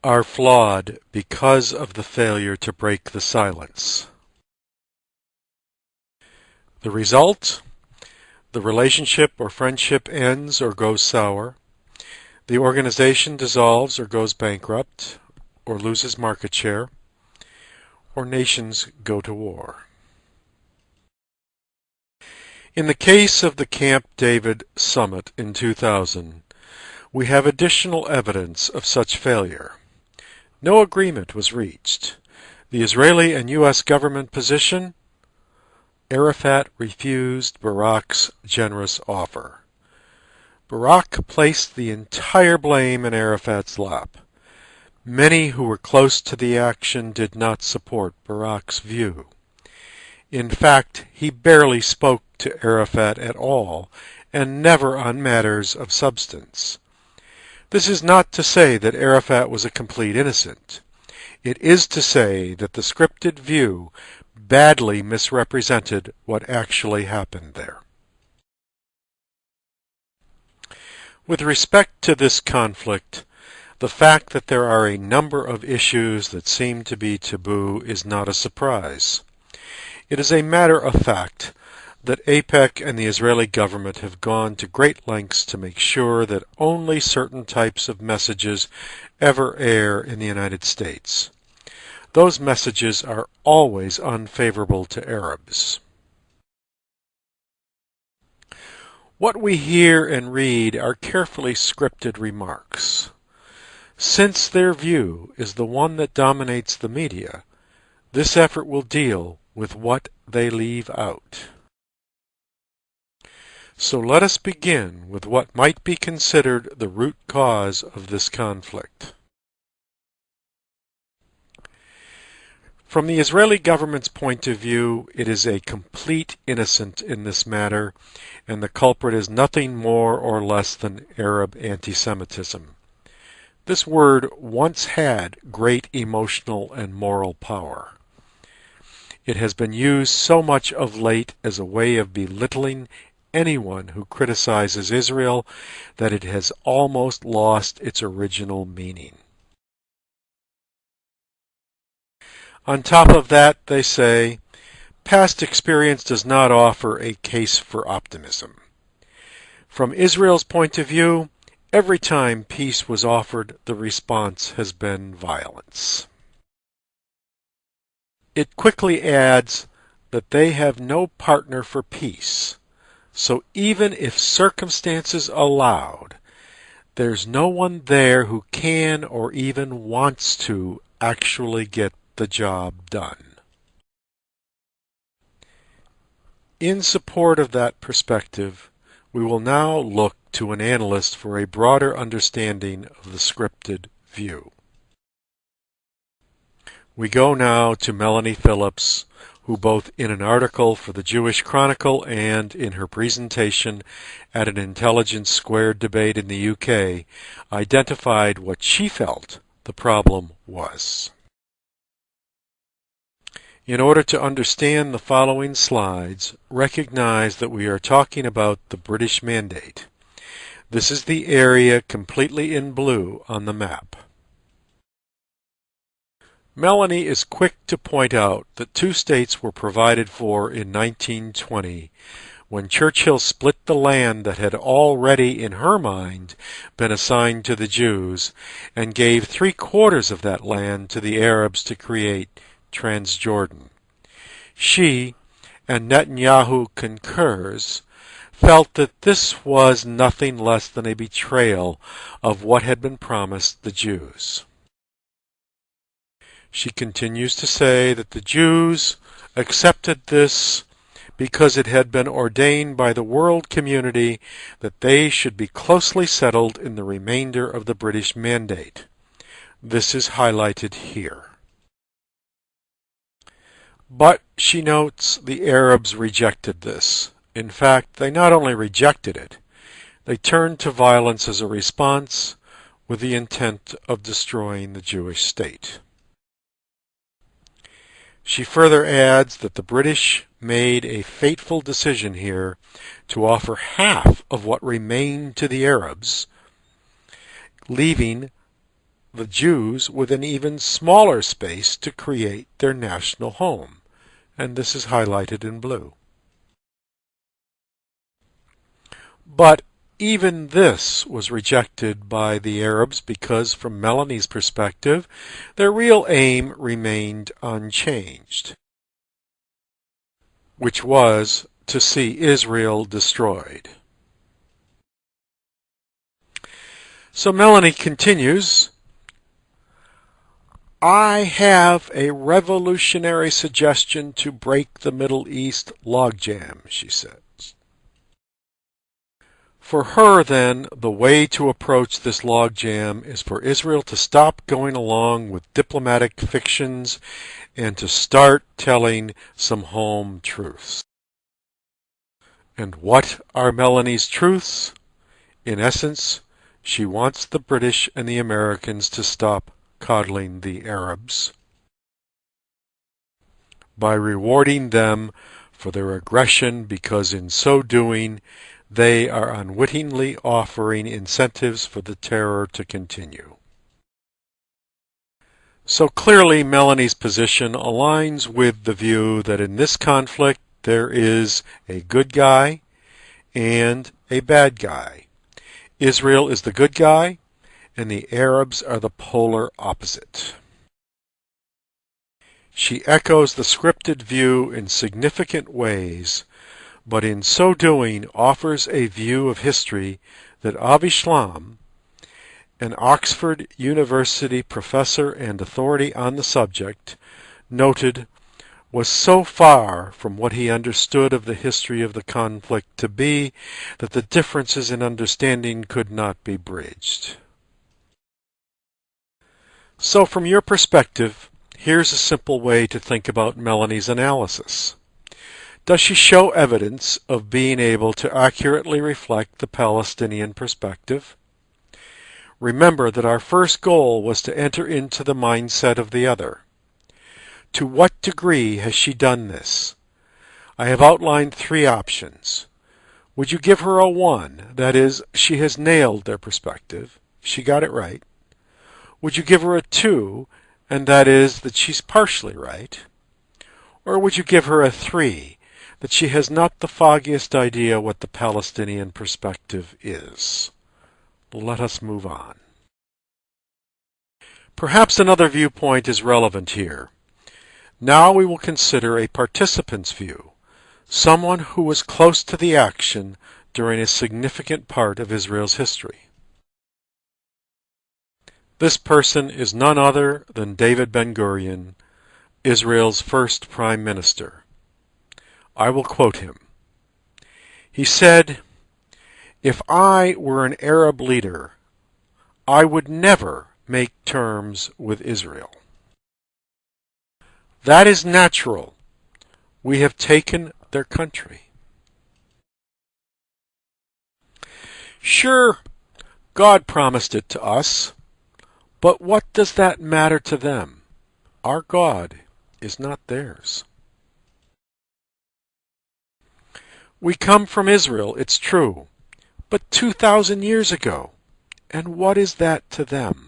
are flawed because of the failure to break the silence. The result? The relationship or friendship ends or goes sour. The organization dissolves or goes bankrupt or loses market share, or nations go to war. In the case of the Camp David summit in 2000, we have additional evidence of such failure. No agreement was reached. The Israeli and U.S. government position? Arafat refused Barak's generous offer. Barak placed the entire blame in Arafat's lap. Many who were close to the action did not support Barak's view. In fact, he barely spoke to Arafat at all, and never on matters of substance. This is not to say that Arafat was a complete innocent. It is to say that the scripted view badly misrepresented what actually happened there. With respect to this conflict, the fact that there are a number of issues that seem to be taboo is not a surprise. It is a matter of fact that AIPAC and the Israeli government have gone to great lengths to make sure that only certain types of messages ever air in the United States. Those messages are always unfavorable to Arabs. What we hear and read are carefully scripted remarks. Since their view is the one that dominates the media, this effort will deal with what they leave out. So let us begin with what might be considered the root cause of this conflict. From the Israeli government's point of view, it is a complete innocent in this matter, and the culprit is nothing more or less than Arab anti-Semitism. This word once had great emotional and moral power. It has been used so much of late as a way of belittling anyone who criticizes Israel that it has almost lost its original meaning. On top of that, they say, past experience does not offer a case for optimism. From Israel's point of view, every time peace was offered, the response has been violence. It quickly adds that they have no partner for peace, so even if circumstances allowed, there's no one there who can or even wants to actually get the job done. In support of that perspective, we will now look to an analyst for a broader understanding of the scripted view. We go now to Melanie Phillips, who both in an article for the Jewish Chronicle and in her presentation at an Intelligence Squared debate in the UK identified what she felt the problem was. In order to understand the following slides, recognize that we are talking about the British Mandate. This is the area completely in blue on the map. Melanie is quick to point out that two states were provided for in 1920 when Churchill split the land that had already, in her mind, been assigned to the Jews and gave 3/4 of that land to the Arabs to create Transjordan. She, and Netanyahu concurs, felt that this was nothing less than a betrayal of what had been promised the Jews. She continues to say that the Jews accepted this because it had been ordained by the world community that they should be closely settled in the remainder of the British Mandate. This is highlighted here. But, she notes, the Arabs rejected this. In fact, they not only rejected it, they turned to violence as a response with the intent of destroying the Jewish state. She further adds that the British made a fateful decision here to offer half of what remained to the Arabs, leaving the Jews with an even smaller space to create their national home, and this is highlighted in blue. But even this was rejected by the Arabs because, from Melanie's perspective, their real aim remained unchanged, which was to see Israel destroyed. So Melanie continues, I have a revolutionary suggestion to break the Middle East logjam, she says. For her, then, the way to approach this logjam is for Israel to stop going along with diplomatic fictions and to start telling some home truths. And what are Melanie's truths? In essence, she wants the British and the Americans to stop coddling the Arabs by rewarding them for their aggression, because in so doing they are unwittingly offering incentives for the terror to continue. So clearly Melanie's position aligns with the view that in this conflict there is a good guy and a bad guy. Israel is the good guy, and the Arabs are the polar opposite. She echoes the scripted view in significant ways, but in so doing offers a view of history that Avi Shlaim, an Oxford University professor and authority on the subject, noted was so far from what he understood of the history of the conflict to be that the differences in understanding could not be bridged. So from your perspective, here's a simple way to think about Melanie's analysis. Does she show evidence of being able to accurately reflect the Palestinian perspective? Remember that our first goal was to enter into the mindset of the other. To what degree has she done this? I have outlined 3 options. Would you give her a 1? That is, she has nailed their perspective. She got it right. Would you give her a 2? And that is that she's partially right? Or would you give her a 3? That she has not the foggiest idea what the Palestinian perspective is? Let us move on. Perhaps another viewpoint is relevant here. Now we will consider a participant's view, someone who was close to the action during a significant part of Israel's history. This person is none other than David Ben-Gurion, Israel's first prime minister. I will quote him. He said, "If I were an Arab leader, I would never make terms with Israel. That is natural. We have taken their country. Sure, God promised it to us, but what does that matter to them? Our God is not theirs. We come from Israel, it's true, but 2,000 years ago, and what is that to them?